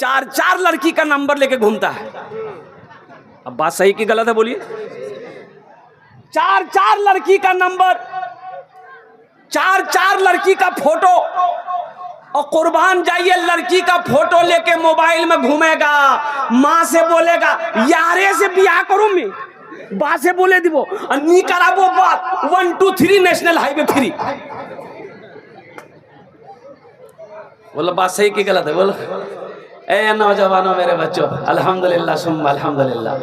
चार चार लड़की का नंबर लेके घूमता है। अब बात सही की गलत है बोलिए? चार चार लड़की का नंबर, चार चार लड़की का फोटो, और कुर्बान जाइए लड़की का फोटो लेके मोबाइल में घूमेगा। माँ से बोलेगा यारे से ब्याह करो, मैं बा से बोले दिवो नी कराबो बात 1 2 3 नेशनल हाईवे फ्री। बोलो बात सही की गलत है? बोलो। ए नौजवानों मेरे बच्चों, अल्हम्दुलिल्लाह सुम्मा अल्हम्दुलिल्लाह।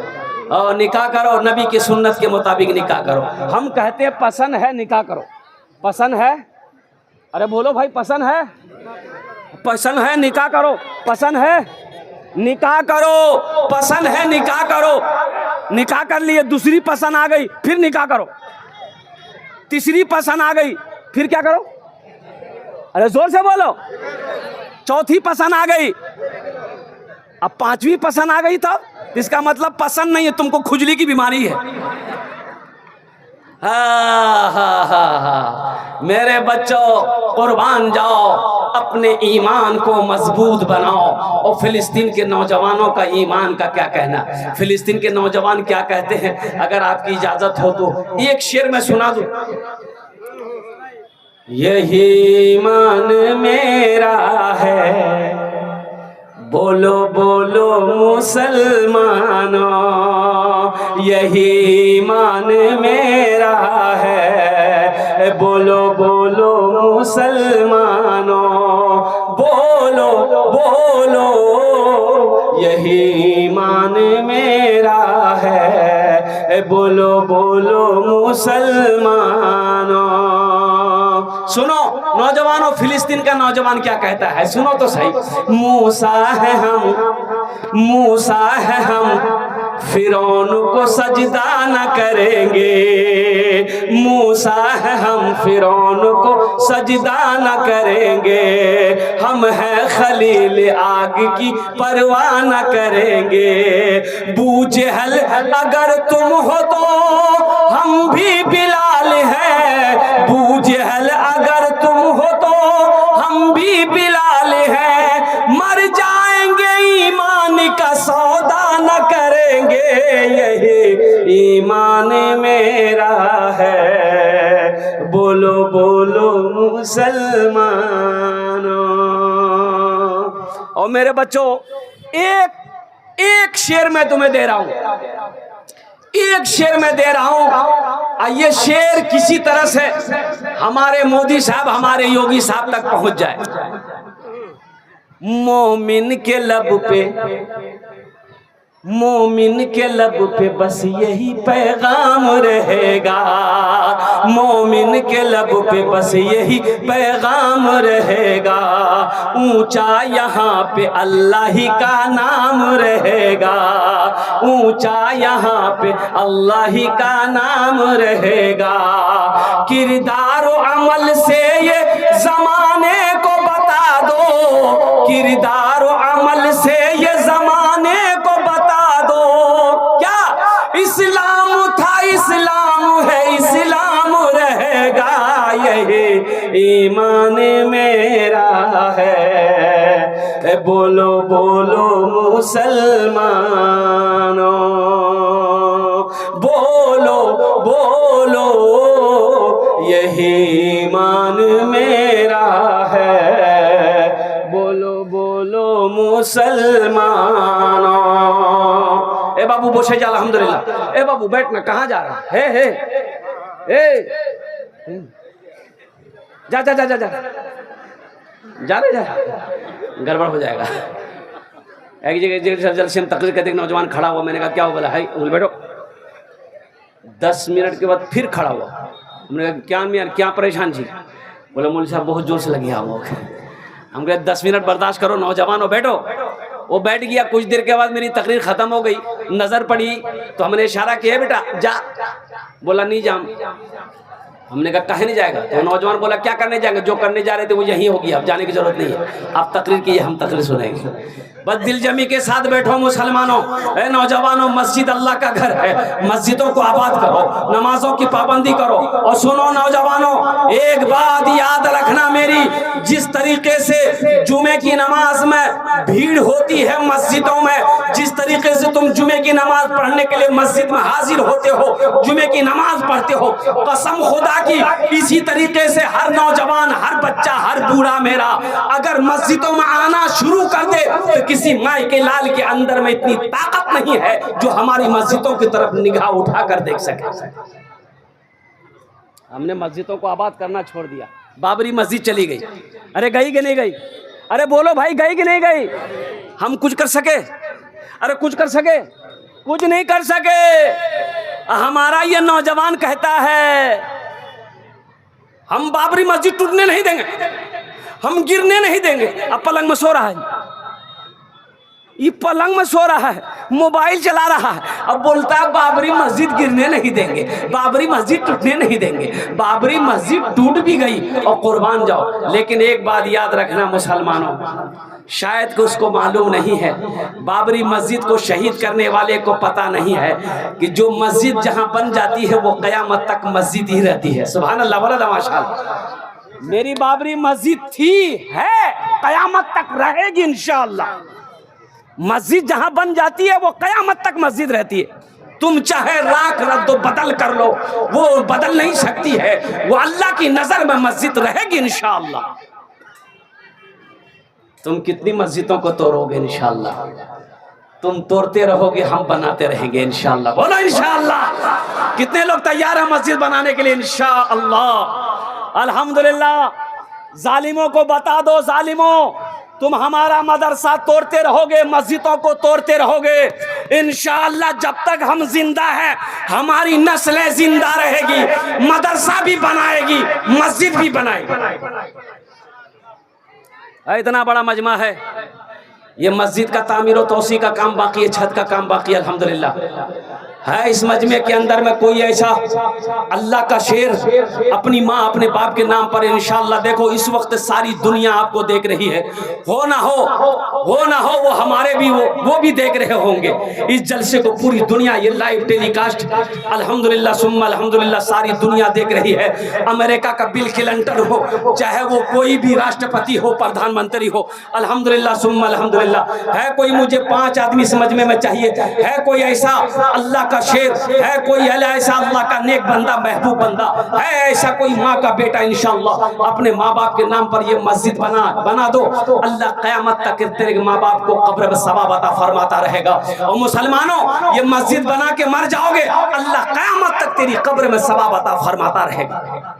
और निकाह करो, नबी की सुन्नत के मुताबिक निकाह करो। हम कहते हैं पसंद है निकाह करो, पसंद है, अरे बोलो भाई पसंद है, पसंद है निकाह करो, पसंद है निकाह करो, पसंद है निकाह करो। निकाह कर लिए, दूसरी पसंद आ गई फिर निकाह करो, तीसरी पसंद आ गई फिर क्या करो? अरे जोर से बोलो। चौथी पसंद आ गई, अब पांचवी पसंद आ गई, तब इसका मतलब पसंद नहीं है, तुमको खुजली की बीमारी है। हा मेरे बच्चों, कुर्बान जाओ, अपने ईमान को मजबूत बनाओ। और फिलिस्तीन के नौजवानों का ईमान का क्या कहना? फिलिस्तीन के नौजवान क्या कहते हैं? अगर आपकी इजाजत हो तो एक शेर में सुना दूं। यही ईमान मेरा है, बोलो बोलो मुसलमानों, यही ईमान मेरा है, बोलो बोलो मुसलमानों, बोलो बोलो यही ईमान मेरा है, बोलो बोलो मुसलमानों। सुनो नौजवानों, फिलिस्तीन का नौजवान क्या कहता है, सुनो तो सही। मूसा है हम, मूसा है हम, फिरौन को सजदा न करेंगे। मूसा है हम, फिरौन को सजदा न करेंगे। हम हैं खलील, आग की परवाह न करेंगे। बूजहल अगर तुम हो तो हम भी बिलाल हैं। बूजहल अगर तुम हो तो हम भी बिलाल हैं। मर जाएंगे ईमान का सौदा न करेंगे। यही ईमान मेरा है, बोलो बोलो मुसलमानों। और मेरे बच्चों, एक शेर मैं तुम्हें दे रहा हूं, एक शेर मैं दे रहा हूं। ये शेर किसी तरह से हमारे मोदी साहब, हमारे योगी साहब तक पहुंच जाए। मोमिन के लब पे, मोमिन के लब पे बस यही पैगाम रहेगा। मोमिन के लब पे बस यही पैगाम रहेगा। ऊंचा यहाँ पे अल्लाह ही का नाम रहेगा। ऊंचा यहाँ पे अल्लाह ही का नाम रहेगा। किरदार और अमल से ये जमाने को बता दो। किरदार और अमल से ये जमाने को बता दो। क्या इस्लाम था, इस्लाम है, इस्लाम रहेगा। यही ईमान मेरा है, बोलो बोलो मुसलमानों, बोलो बोलो यही ईमान मेरा है, बोलो बोलो मुसलमानों। ए बाबू बोसे जा, अल्हम्दुलिल्लाह। ए बाबू बैठ ना, कहाँ जा रहा है? जा जा जा जा जा जा रे जा, गड़बड़ हो जाएगा। एक जगह से तकरीर करते नौजवान खड़ा हुआ, मैंने कहा क्या हो? बोला है बोल बैठो। 10 मिनट के बाद फिर खड़ा हुआ, हमने कहा क्या मियां क्या परेशान जी? बोला मौलवी साहब बहुत जोर से लगी आग। हम कहे 10 मिनट बर्दाश्त करो, नौजवान हो बैठो। वो बैठ गया। कुछ देर के बाद मेरी तकरीर खत्म हो गई, नजर पड़ी तो हमने इशारा किया बेटा जा। बोला नहीं जाम। हमने कहा कहे नहीं जाएगा? तो नौजवान बोला क्या करने जाएंगे, जो करने जा रहे थे वो यहीं होगी, अब जाने की जरूरत नहीं है, आप तकरीर कीजिए, हम तकरीर सुनेंगे। बस दिल जमी के साथ बैठो मुसलमानों, नौजवानों, मस्जिद अल्लाह का घर है, मस्जिदों को आबाद करो, नमाजों की पाबंदी करो। और सुनो नौजवानों, एक बात याद रखना मेरी, जिस तरीके से जुमे की नमाज में भीड़ होती है मस्जिदों में, जिस तरीके से तुम जुमे की नमाज पढ़ने के लिए मस्जिद में हाजिर होते हो, जुमे की नमाज पढ़ते हो, कसम खुदा की इसी तरीके से हर नौजवान, हर बच्चा, हर बूढ़ा मेरा अगर मस्जिदों में आना शुरू कर दे तो किसी माई के लाल के अंदर में इतनी ताकत नहीं है जो हमारी मस्जिदों की तरफ निगाह उठाकर देख सके। हमने मस्जिदों को आबाद करना छोड़ दिया। बाबरी मस्जिद चली गई, अरे गई कि नहीं गई? अरे बोलो भाई, गई कि नहीं गई? हम कुछ कर सके? अरे कुछ कर सके? कुछ नहीं कर सके। हमारा ये नौजवान कहता है हम बाबरी मस्जिद टूटने नहीं देंगे, हम गिरने नहीं देंगे। अब पलंग में सो रहा है, ये पलंग में सो रहा है, मोबाइल चला रहा है, अब बोलता है बाबरी मस्जिद गिरने नहीं देंगे, बाबरी मस्जिद टूटने नहीं देंगे। बाबरी मस्जिद टूट भी गई और कुर्बान जाओ। लेकिन एक बात याद रखना मुसलमानों, शायद कि उसको मालूम नहीं है, बाबरी मस्जिद को शहीद करने वाले को पता नहीं है कि जो मस्जिद जहां बन जाती है वो कयामत तक मस्जिद ही रहती है। सुभान अल्लाह, बोला माशाअल्लाह। मेरी बाबरी मस्जिद थी, है, कयामत तक रहेगी इंशाअल्लाह। मस्जिद जहां बन जाती है वो कयामत तक मस्जिद रहती है। तुम चाहे राख रख दो, बदल कर लो, वो बदल नहीं सकती है, वो अल्लाह की नजर में मस्जिद रहेगी इंशाअल्लाह। तुम कितनी मस्जिदों को तोड़ोगे इंशाअल्लाह? तुम तोड़ते रहोगे, हम बनाते रहेंगे इंशाअल्लाह। बोलो इंशाअल्लाह। कितने लोग तैयार हैं मस्जिद बनाने के लिए इंशाअल्लाह? अल्हम्दुलिल्लाह। जालिमों को बता दो, जालिमों, तुम हमारा मदरसा तोड़ते रहोगे, मस्जिदों को तोड़ते रहोगे इंशाअल्लाह। जब तक हम जिंदा हैं हमारी नस्लें जिंदा रहेगी, मदरसा भी बनाएगी, मस्जिद भी बनाएगी। इतना बड़ा मजमा है, ये मस्जिद का तामीर और तोसी का काम बाकी है, छत का काम बाकी है अल्हम्दुलिल्लाह है। इस मजमे के अंदर में कोई ऐसा अल्लाह का शेर अपनी माँ अपने बाप के नाम पर इंशाअल्लाह, देखो इस वक्त सारी दुनिया आपको देख रही है, हो ना हो वो हमारे भी वो भी देख रहे होंगे इस जलसे को। पूरी दुनिया ये लाइव टेलीकास्ट अल्हम्दुलिल्लाह सुम्मा अल्हम्दुलिल्लाह सारी दुनिया देख रही है। अमेरिका का बिल क्लिंटन हो, चाहे वो कोई भी राष्ट्रपति हो, प्रधानमंत्री हो, अल्हम्दुलिल्लाह सुम्मा अल्हम्दुलिल्लाह है। कोई मुझे 5 आदमी इस मजमे में चाहिए, है कोई ऐसा अल्लाह का शेर, है कोई ऐसा अल्लाह का नेक बंदा, महबूब बंदा, है ऐसा कोई माँ का बेटा इंशाअल्लाह अपने माँ बाप के नाम पर ये मस्जिद बना दो, अल्लाह क़यामत तक तेरे माँ बाप को कब्र में सवाब अता फरमाता रहेगा। और मुसलमानों, ये मस्जिद बना के मर जाओगे, अल्लाह क़यामत तक तेरी कब्र में सवाब अता फरमाता रहेगा।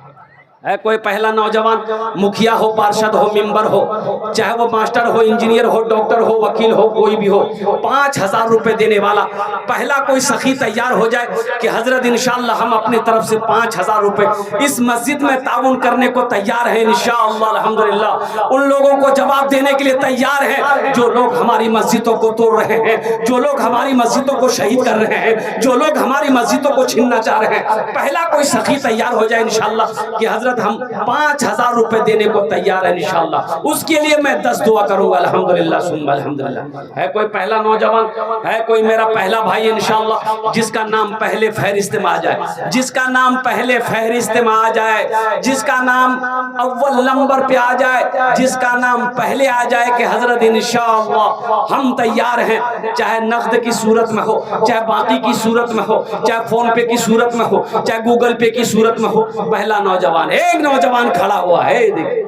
है कोई पहला नौजवान, मुखिया हो, पार्षद हो, मेंबर हो, चाहे वो मास्टर हो, इंजीनियर हो, डॉक्टर हो, वकील हो, कोई भी हो, 5000 रुपए देने वाला पहला कोई सखी तैयार हो जाए कि हजरत इंशाअल्लाह हम अपनी तरफ से 5000 रुपए इस मस्जिद में ताउन करने को तैयार हैं इंशाअल्लाह अल्हम्दुलिल्लाह। उन लोगों को जवाब देने के लिए तैयार हैं जो लोग हमारी मस्जिदों को तोड़ रहे हैं, जो लोग हमारी मस्जिदों को शहीद कर रहे हैं, जो लोग हमारी मस्जिदों को छीनना चाह रहे हैं। पहला कोई सखी तैयार हो जाए इंशाअल्लाह कि हजरत हम 5000 रुपए देने को तैयार है इंशाअल्लाह, उसके लिए मैं 10 दुआ करूंगा अल्हम्दुलिल्लाह सुम्मा अल्हम्दुलिल्लाह। है कोई पहला नौजवान, है कोई मेरा पहला भाई इंशाअल्लाह जिसका नाम पहले फहरिस्त में आ जाए, जिसका नाम पहले फहरिस्त में आ जाए, जिसका नाम अव्वल नंबर पे आ जाए, जिसका नाम पहले आ जाए कि हजरत इंशाअल्लाह हम तैयार हैं, चाहे नकद की सूरत में हो, चाहे बाकी की सूरत में हो, चाहे फोन पे की सूरत में हो, चाहे गूगल पे की सूरत में हो। पहला नौजवान, एक नौजवान खड़ा हुआ है, देखिए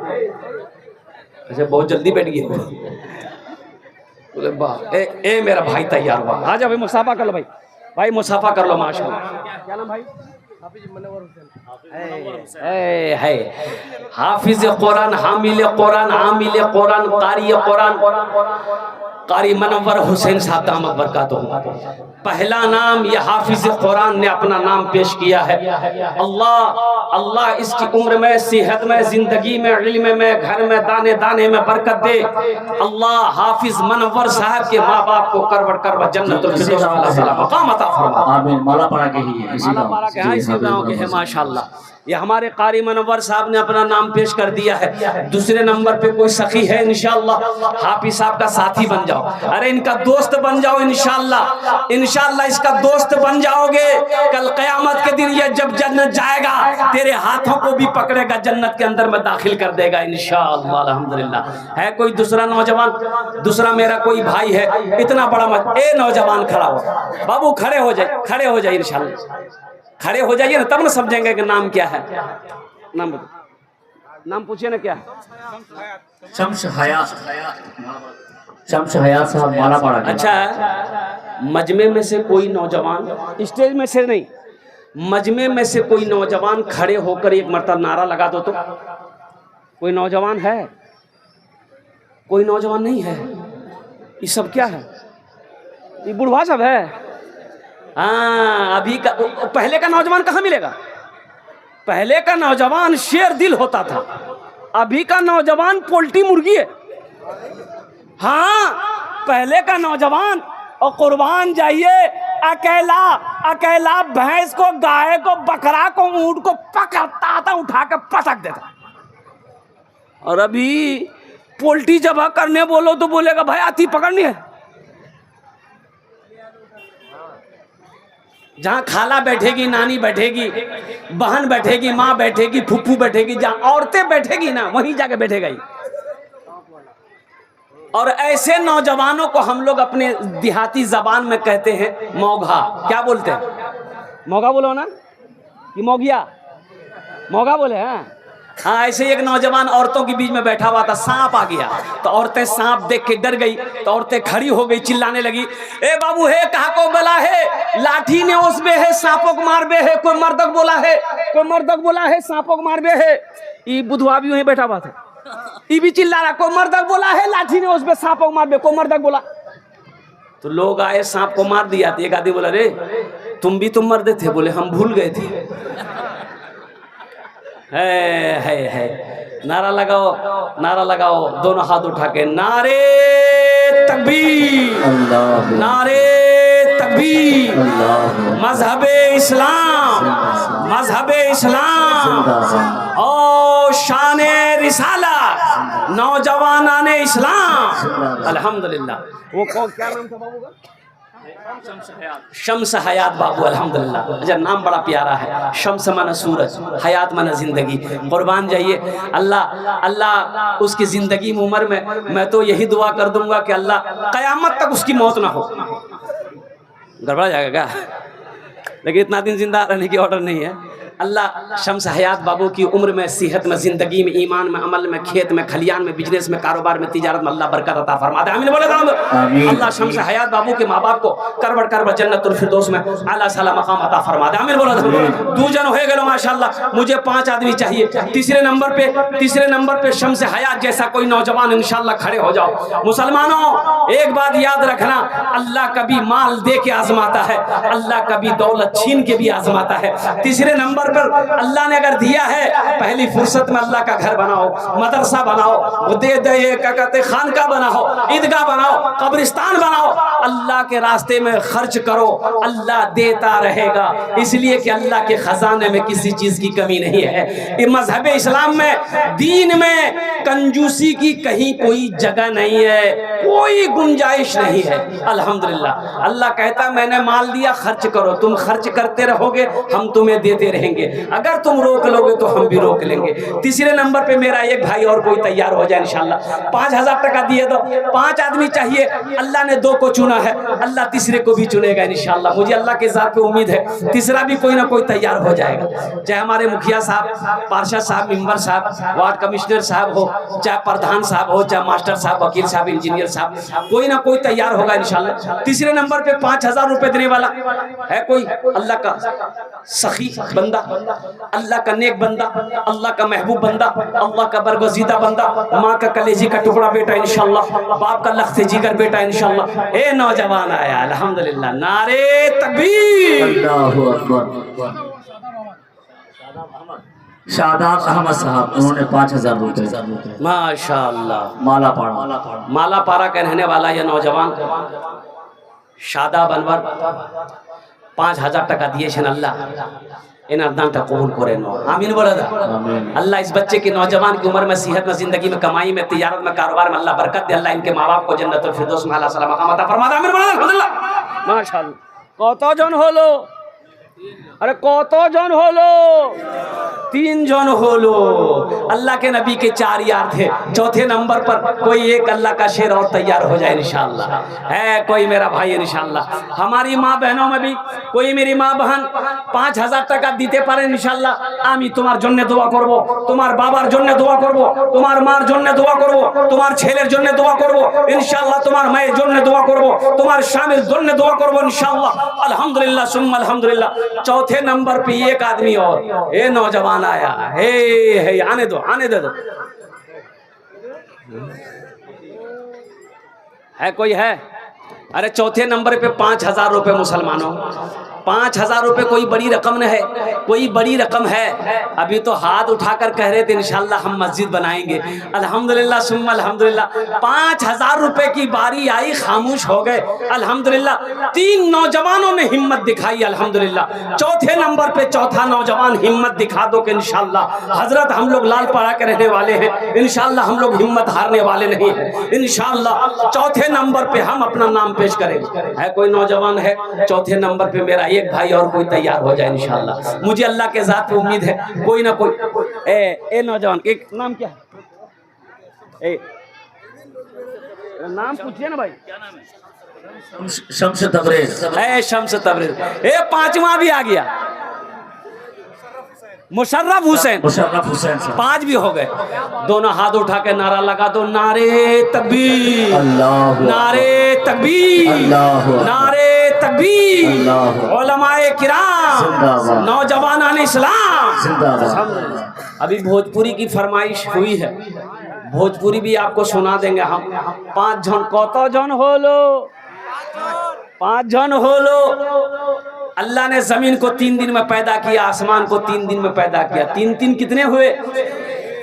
अच्छा बहुत जल्दी बैठ गया, बोले वाह, ए मेरा भाई तैयार हुआ, आ जाओ भाई मुसाफा कर लो, भाई मुसाफा कर लो माशाल्लाह। क्या नाम भाई? है हाफिज कुरान, हामिल कुरान, आमिल कुरान, कारी कुरान, कारी मनव्वर हुसैन साहब दामत बरकातहू। पहला नाम ये हाफिज कुरान ने अपना नाम पेश किया है। अल्लाह इसकी उम्र में, सेहत में, जिंदगी में, इल्म में, घर में, दाने दाने में बरकत दे। अल्लाह हाफिज मनव्वर साहब के माँ बाप को करवट करवट जन्नतुल फिरदौस मकाम अता फरमा। आमीन। माला पाड़ा के ही है, इसी गांव के है माशाल्लाह। ये हमारे कारी मनव्वर साहब ने अपना नाम पेश कर दिया है। दूसरे नंबर पे कोई सखी है इंशाअल्लाह, हाफिज साहब का साथी बन जाओ, अरे इनका दोस्त बन जाओ इंशाअल्लाह, इंशाअल्लाह इसका दोस्त बन जाओगे। कल क़यामत के दिन ये जब जन्नत जाएगा तेरे हाथों को भी पकड़ेगा, जन्नत के अंदर में दाखिल कर देगा इंशाअल्लाह। अल्हम्दुलिल्लाह। है कोई दूसरा नौजवान? दूसरा मेरा कोई भाई है, इतना बड़ा मत, ए नौजवान खड़ा हो बाबू, खड़े हो जाए, खड़े हो जाए इंशाअल्लाह, खड़े हो जाइए ना, तब ना समझेंगे कि नाम क्या है। नाम नाम पूछिए ना क्या है? शम्स हयात, शम्स हयात साहब माला पाड़ा। अच्छा, मजमे में से कोई नौजवान, स्टेज में से नहीं, मजमे में से कोई नौजवान खड़े होकर एक मरतबा नारा लगा दो तो। कोई नौजवान है? कोई नौजवान नहीं है। ये सब क्या है? ये बुढ़वा सब है। हाँ, अभी का, पहले का नौजवान कहाँ मिलेगा? पहले का नौजवान शेर दिल होता था, अभी का नौजवान पोल्ट्री मुर्गी है। हाँ, पहले का नौजवान, और कुर्बान जाइए, अकेला अकेला भैंस को, गाय को, बकरा को, ऊंट को पकड़ता था, उठा के पटक देता। और अभी पोल्ट्री जब करने बोलो तो बोलेगा भाई हाथी पकड़नी है। जहाँ खाला बैठेगी, नानी बैठेगी, बहन बैठेगी, माँ बैठेगी, फूफू बैठेगी, जहाँ औरतें बैठेगी ना वहीं जाके बैठेगा ही। और ऐसे नौजवानों को हम लोग अपने देहाती जबान में कहते हैं मौघा। क्या बोलते हैं? मौघा बोलो ना, कि मौगिया, मौघा बोले हैं। हाँ, ऐसे एक नौजवान औरतों के बीच में बैठा हुआ था, सांप आ गया तो औरतें सांप देख के डर गई, तो औरतें खड़ी हो गई, चिल्लाने लगी, ए बाबू है, कहा को बोला है, लाठी ने उसमें है, सांपों को मार बे है, कोई मर्दक बोला है, कोई मर्दक बोला है, सांपों को मार बे है। ये बुधवा भी वहीं बैठा हुआ था, ये भी चिल्ला रहा, कोई मर्दक बोला है, लाठी ने उसमें सांपों को मार बे, कोई मर्दक बोला। तो लोग आए, सांप को मार दिया। एक आदमी बोला, रे तुम भी तुम मर्द थे? बोले हम भूल गए थे। है नारा लगाओ, नारा लगाओ, दोनों हाथ उठा के, नारे तकबीर, नारे तकबीर, मजहबे इस्लाम, मजहबे इस्लाम और शाने रिसाला, नौजवानाने इस्लाम। अल्हम्दुलिल्लाह। वो कौन, क्या नाम था बाबू का? शम्स हयात बाबू। अल्हम्दुलिल्लाह। अच्छा, नाम बड़ा प्यारा है। शम्स माना सूरज, हयात माना जिंदगी। कुर्बान जाइए, अल्लाह अल्लाह उसकी जिंदगी में, उम्र में, मैं तो यही दुआ कर दूंगा कि अल्लाह कयामत तक उसकी मौत ना हो। गड़बड़ा जाएगा क्या? लेकिन इतना दिन जिंदा रहने की ऑर्डर नहीं है। अल्लाह शम्स हयात बाबू की उम्र में, सेहत में, जिंदगी में, ईमान में, अमल में, खेत में, खलियान में, बिजनेस में, कारोबार में, तिजारत में अल्लाह बरकत अता फरमा दे। आमीन बोले अल्लाह शम्स हयात बाबू के माँ बाप को करबड़ करबड़ जन्नतुल फिरदौस में आला साला मकाम अता फरमा दे। आमीन बोले। दो जन हो गए माशाअल्लाह, मुझे 5 आदमी चाहिए। तीसरे नंबर पे शम्स हयात जैसा कोई नौजवान इंशाअल्लाह खड़े हो जाओ। मुसलमानों, एक बात याद रखना, अल्लाह कभी माल दे के आजमाता है, अल्लाह कभी दौलत छीन के भी आजमाता है। तीसरे नंबर पर अल्लाह ने अगर दिया है, पहली फुर्सत में अल्लाह का घर बनाओ, मदरसा बनाओ, क्या कहते, खानका बनाओ, ईदगाह बनाओ, कब्रिस्तान बनाओ, अल्लाह के रास्ते में खर्च करो, अल्लाह देता रहेगा। इसलिए कि अल्लाह के खजाने में किसी चीज की कमी नहीं है। ये मजहब इस्लाम में, दीन में कंजूसी की कहीं कोई जगह नहीं है, कोई गुंजाइश नहीं है। अल्हम्दुलिल्लाह। अल्लाह कहता है मैंने माल दिया, खर्च करो, तुम खर्च करते रहोगे, हम तुम्हें देते रहेंगे। अगर तुम रोक लोगे तो हम भी रोक लेंगे। तीसरे नंबर पे मेरा एक भाई और कोई तैयार हो जाए इंशाल्लाह। 5000 टका दिए दो, 5 आदमी चाहिए, अल्लाह ने 2 को चुना है, अल्लाह तीसरे को भी चुनेगा इंशाल्लाह। मुझे अल्लाह के ज़ात पे उम्मीद है तीसरा भी कोई ना कोई तैयार हो जाएगा। चाहे हमारे मुखिया साहब, पार्षद साहब, मेंबर साहब, वार्ड कमिश्नर साहब हो, चाहे प्रधान साहब हो, चाहे मास्टर साहब, वकील साहब, इंजीनियर साहब, कोई ना कोई तैयार होगा इंशाल्लाह। तीसरे नंबर पे 5000 रुपए देने वाला है कोई? अल्लाह का सखी बंदा, अल्लाह का नेक बंदा, अल्लाह का महबूब बंदा, अल्लाह का बरगज़ीदा बंदा, माँ का कलेजी का टुकड़ा बेटा इंशाल्लाह, बाप का लख्त जिगर बेटा इंशाल्लाह। ए नौजवान आया, अल्हम्दुलिल्लाह। नारे तकबीर, अल्लाहू अकबर। शादाब अहमद साहब, उन्होंने 5000 रुपए माशाअल्लाह। माला पारा का रहने वाला यह नौजवान शादाब अनवर 5000 टका दिए अल्लाह। इनार दान का कबूल करे नो आमीन बोला था। अल्लाह इस बच्चे के नौजवान की उम्र में सेहत में जिंदगी में कमाई में तिजारत में कारोबार में अल्लाह बरकत दे। अल्लाह इनके माँ बाप को जन्नतुल फिरदौस में अल्लाह सलाम मकाम अता फरमा दे। आमीन बोला अल्हम्दुलिल्लाह माशाअल्लाह। কতজন হলো? अरे কতজন হলো? 3 जन होलो। अल्लाह के नबी के 4 यार थे। चौथे नंबर पर कोई एक अल्लाह का शेर और तैयार हो जाए इंशाअल्लाह। है कोई मेरा भाई इंशाअल्लाह। हमारी माँ बहनों में भी कोई मेरी माँ बहन 5000 টাকা দিতে পারেন ইনশাআল্লাহ। আমি তোমার জন্য দোয়া করব, তোমার বাবার জন্য দোয়া করব, তোমার মার জন্য দোয়া করব, তোমার ছেলের জন্য দোয়া করব ইনশাআল্লাহ, তোমার মায়ের জন্য দোয়া করব, তোমার স্বামীর জন্য দোয়া করব इंशाअल्लाह। अल्हम्दुलिल्लाह सुम्मा अल्हम्दुलिल्लाह। चौथे नंबर पे एक आदमी और ये नौजवान आया। हे आने दो है कोई है? अरे चौथे नंबर पे 5000 रुपए मुसलमानों। 5000 रुपए कोई बड़ी रकम न है, कोई बड़ी रकम है। अभी तो हाथ उठाकर कह रहे थे इंशाअल्लाह हम मस्जिद बनाएंगे। अल्हम्दुलिल्लाह सुम्मा अल्हम्दुलिल्लाह। 5000 रुपए की बारी आई, खामोश हो गए। अल्हम्दुलिल्लाह 3 नौजवानों ने हिम्मत दिखाई अल्हम्दुलिल्लाह। चौथे नंबर पे चौथा नौजवान हिम्मत दिखा दो कि इंशाअल्लाह हजरत हम लोग लालपाड़ा के रहने वाले हैं, इंशाअल्लाह हम लोग हिम्मत हारने वाले नहीं हैं इंशाअल्लाह। चौथे नंबर पे हम अपना नाम पेश करेंगे। है कोई नौजवान है? चौथे नंबर पे मेरा एक भाई और कोई तैयार हो जाए इंशाअल्लाह। मुझे अल्लाह के ज़ात पे उम्मीद है कोई ना कोई। ए नौजवान एक नाम क्या है? नाम पूछिए ना भाई। क्या नाम है? शम्स तबरेज। शम्स तबरेज। 5वां भी आ गया, मुशर्रफ हुसैन। 5 भी हो गए। दोनों हाथ उठा के नारा लगा दो, नारे तकबीर, नारे तकबीर, नारे तकबीर। उलमाए किराम, नौजवान इस्लाम। अभी भोजपुरी की फरमाइश हुई है, भोजपुरी भी आपको सुना देंगे हम। 5 जन कत जन होलो? 5 जन होलो। अल्लाह ने जमीन को 3 दिन में पैदा किया, आसमान को 3 दिन में पैदा किया। 3 कितने हुए?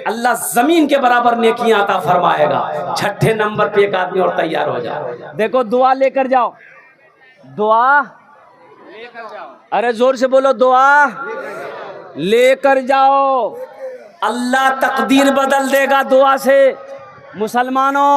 अल्लाह जमीन के बराबर नेकियां अता फरमाएगा। छठे नंबर पे एक आदमी और तैयार हो जाए। देखो दुआ लेकर जाओ, दुआ लेकर जाओ। अरे जोर से बोलो, दुआ लेकर जाओ। अल्लाह तकदीर बदल देगा दुआ से मुसलमानों।